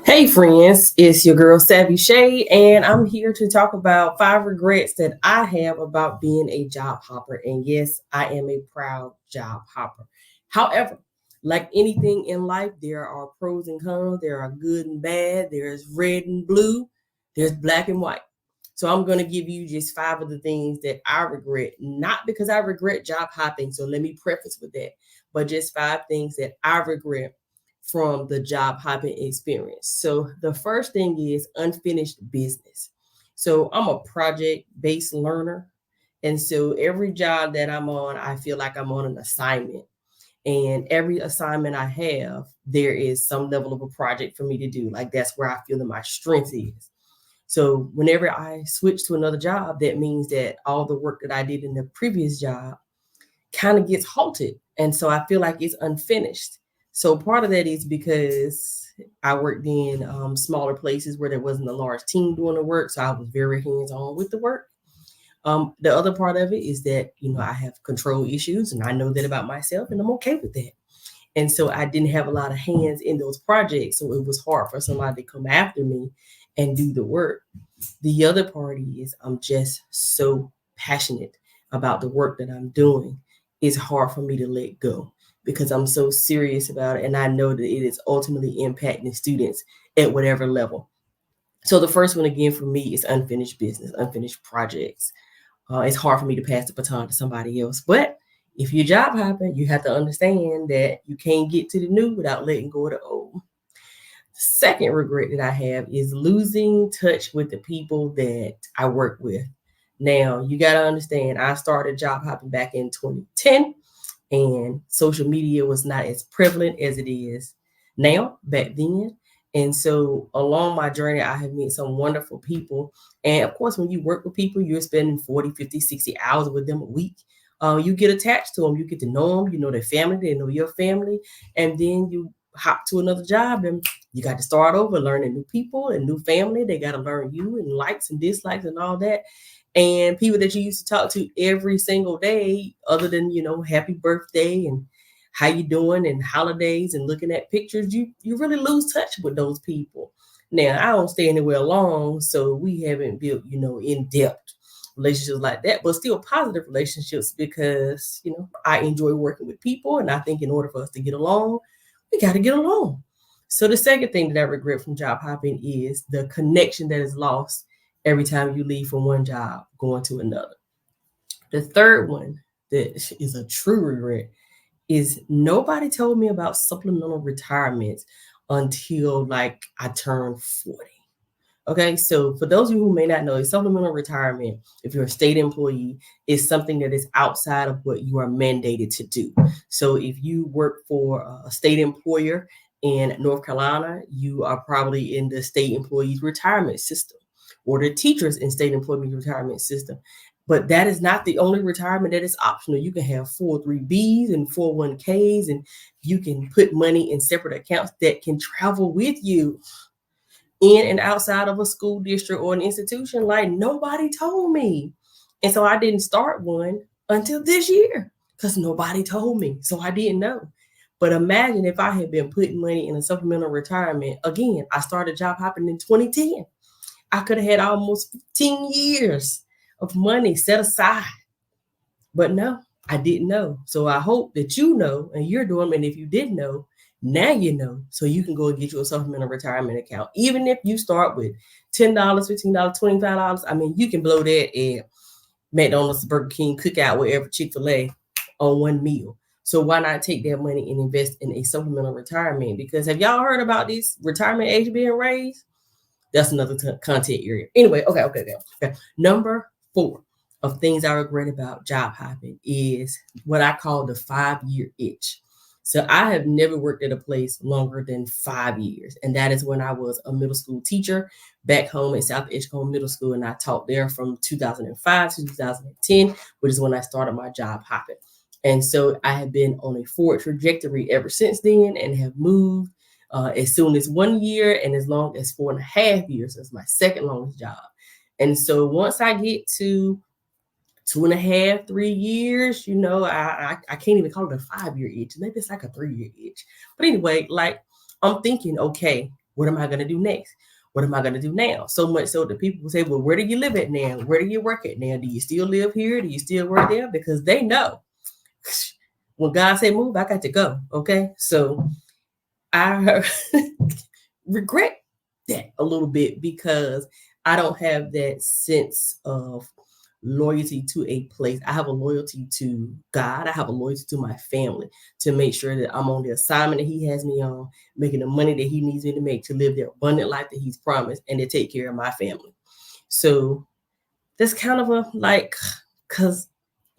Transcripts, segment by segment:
Hey friends, it's your girl Saavy Shae, and I'm here to talk about 5 regrets that I have about being a job hopper. And yes, I am a proud job hopper. However, like anything in life, there are pros and cons, there are good and bad, there's red and blue, there's black and white. So I'm going to give you just 5 of the things that I regret, not because I regret job hopping. So let me preface with that, but just 5 things that I regret from the job hopping experience. So the first thing is unfinished business. So I'm a project based learner. And so every job that I'm on, I feel like I'm on an assignment. And every assignment I have, there is some level of a project for me to do. Like that's where I feel that my strength is. So whenever I switch to another job, that means that all the work that I did in the previous job kind of gets halted. And so I feel like it's unfinished. So part of that is because I worked in smaller places where there wasn't a large team doing the work. So I was very hands on with the work. The other part of it is that, I have control issues and I know that about myself and I'm okay with that. And so I didn't have a lot of hands in those projects. So it was hard for somebody to come after me and do the work. The other part is I'm just so passionate about the work that I'm doing. It's hard for me to let go because I'm so serious about it. And I know that it is ultimately impacting students at whatever level. So the first one, again, for me is unfinished business, unfinished projects. It's hard for me to pass the baton to somebody else. But if you're job hopping, you have to understand that you can't get to the new without letting go of the old. Second regret that I have is losing touch with the people that I work with. Now, you got to understand, I started job hopping back in 2010, and social media was not as prevalent as it is now, back then. And so, along my journey, I have met some wonderful people. And of course, when you work with people, you're spending 40, 50, 60 hours with them a week. You get attached to them, you get to know them, you know their family, they know your family, and then you hop to another job and you got to start over learning new people and new family. They got to learn you and likes and dislikes and all that. And people that you used to talk to every single day, other than, happy birthday and how you doing and holidays and looking at pictures, you really lose touch with those people. Now, I don't stay anywhere long, so we haven't built, in-depth relationships like that, but still positive relationships because, I enjoy working with people. And I think in order for us to get along, we got to get along. So the second thing that I regret from job hopping is the connection that is lost every time you leave from one job going to another. The third one that is a true regret is nobody told me about supplemental retirements until like I turned 40. Okay, so for those of you who may not know, a supplemental retirement, if you're a state employee, is something that is outside of what you are mandated to do. So if you work for a state employer in North Carolina, you are probably in the state employees retirement system or the teachers in state employment retirement system. But that is not the only retirement that is optional. You can have 403Bs and 401Ks, and you can put money in separate accounts that can travel with you in and outside of a school district or an institution. Like nobody told me. And so I didn't start one until this year because nobody told me. So I didn't know. But imagine if I had been putting money in a supplemental retirement. Again, I started job hopping in 2010. I could have had almost 15 years of money set aside. But no, I didn't know. So I hope that you know and you're doing. And if you didn't know, now you know. So you can go and get you a supplemental retirement account. Even if you start with $10, $15, $25, I mean, you can blow that at McDonald's, Burger King, Cookout, wherever, Chick-fil-A on one meal. So why not take that money and invest in a supplemental retirement? Because have y'all heard about this retirement age being raised? That's another content area. Anyway, okay. Number 4 of things I regret about job hopping is what I call the 5-year itch. So I have never worked at a place longer than 5 years. And that is when I was a middle school teacher back home at South Edgecombe Middle School. And I taught there from 2005 to 2010, which is when I started my job hopping. And so I have been on a forward trajectory ever since then and have moved as soon as 1 year and as long as 4.5 years. That's my second longest job. And so once I get to 2.5, 3 years, I can't even call it a 5-year itch. Maybe it's like a 3-year itch. But anyway, like I'm thinking, okay, What am I going to do next? What am I going to do now? So much so that people will say, well, where do you live at now? Where do you work at now? Do you still live here? Do you still work there? Because they know when God say move, I got to go. Okay. So I regret that a little bit because I don't have that sense of loyalty to a place. I have a loyalty to God. I have a loyalty to my family to make sure that I'm on the assignment that He has me on, making the money that He needs me to make to live the abundant life that He's promised and to take care of my family. So that's kind of a like, because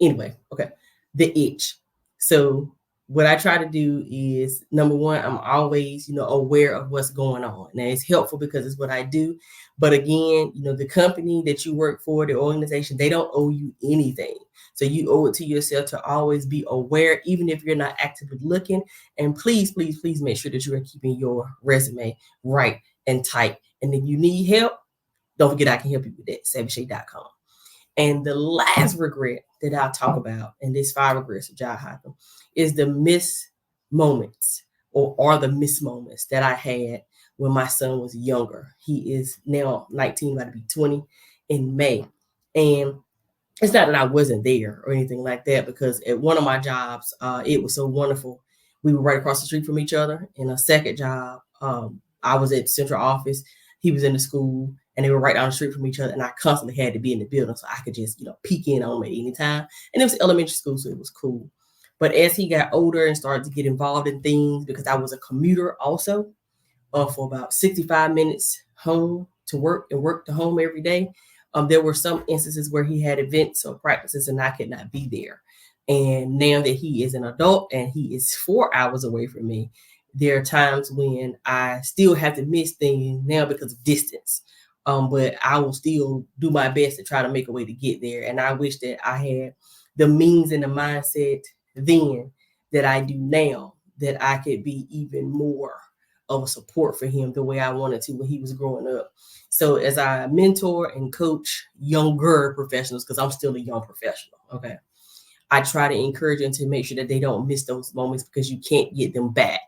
anyway, okay, the itch. So what I try to do is number one, I'm always, aware of what's going on. Now it's helpful because it's what I do. But again, the company that you work for, the organization, they don't owe you anything. So you owe it to yourself to always be aware, even if you're not actively looking. And please, please, please make sure that you are keeping your resume right and tight. And if you need help, don't forget I can help you with that, SavyShae.com. And the last regret that I'll talk about in this 5 regrets of job hopping is the missed moments or the missed moments that I had when my son was younger. He is now 19, about to be 20 in May. And it's not that I wasn't there or anything like that, because at one of my jobs, it was so wonderful. We were right across the street from each other. In a second job, I was at central office. He was in the school, and they were right down the street from each other. And I constantly had to be in the building so I could just, peek in on him at any time. And it was elementary school, so it was cool. But as he got older and started to get involved in things, because I was a commuter also, for about 65 minutes home to work and work to home every day. There were some instances where he had events or practices and I could not be there. And now that he is an adult and he is 4 hours away from me, there are times when I still have to miss things now because of distance. But I will still do my best to try to make a way to get there. And I wish that I had the means and the mindset then that I do now, that I could be even more of a support for him the way I wanted to when he was growing up. So as I mentor and coach younger professionals, because I'm still a young professional, okay, I try to encourage them to make sure that they don't miss those moments, because you can't get them back.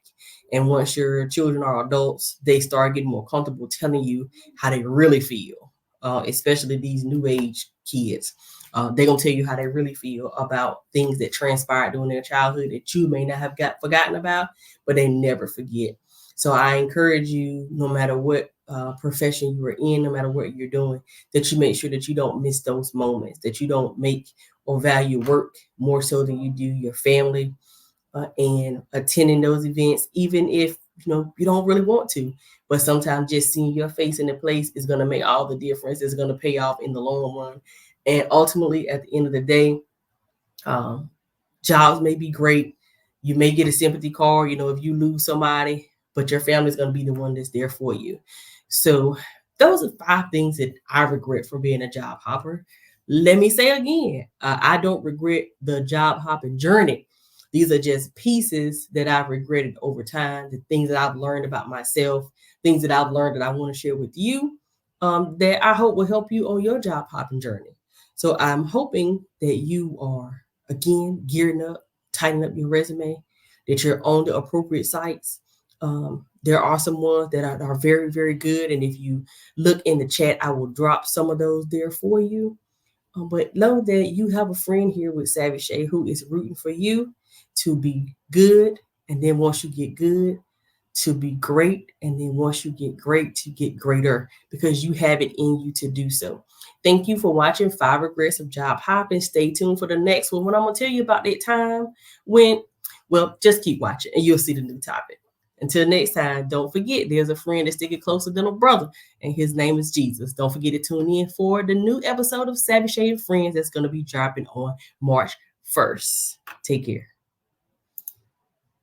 And once your children are adults, they start getting more comfortable telling you how they really feel, especially these new age kids. They're going to tell you how they really feel about things that transpired during their childhood that you may not have forgotten about, but they never forget. So I encourage you, no matter what profession you are in, no matter what you're doing, that you make sure that you don't miss those moments, that you don't make or value work more so than you do your family, and attending those events, even if you don't really want to. But sometimes just seeing your face in the place is going to make all the difference. It's going to pay off in the long run. And ultimately, at the end of the day, jobs may be great. You may get a sympathy card, if you lose somebody, but your family's going to be the one that's there for you. So those are 5 things that I regret for being a job hopper. Let me say again, I don't regret the job hopping journey. These are just pieces that I've regretted over time, the things that I've learned about myself, things that I've learned that I want to share with you, that I hope will help you on your job hopping journey. So I'm hoping that you are, again, gearing up, tightening up your resume, that you're on the appropriate sites. There are some ones that are very, very good. And if you look in the chat, I will drop some of those there for you. But know that you have a friend here with Saavy Shae who is rooting for you to be good. And then once you get good, to be great. And then once you get great, to get greater, because you have it in you to do so. Thank you for watching 5 Regrets of Job Hopping. Stay tuned for the next one when I'm going to tell you about that time when, well, just keep watching and you'll see the new topic. Until next time, don't forget, there's a friend that's sticking closer than a brother, and his name is Jesus. Don't forget to tune in for the new episode of Saavy Shae and Friends that's going to be dropping on March 1st. Take care.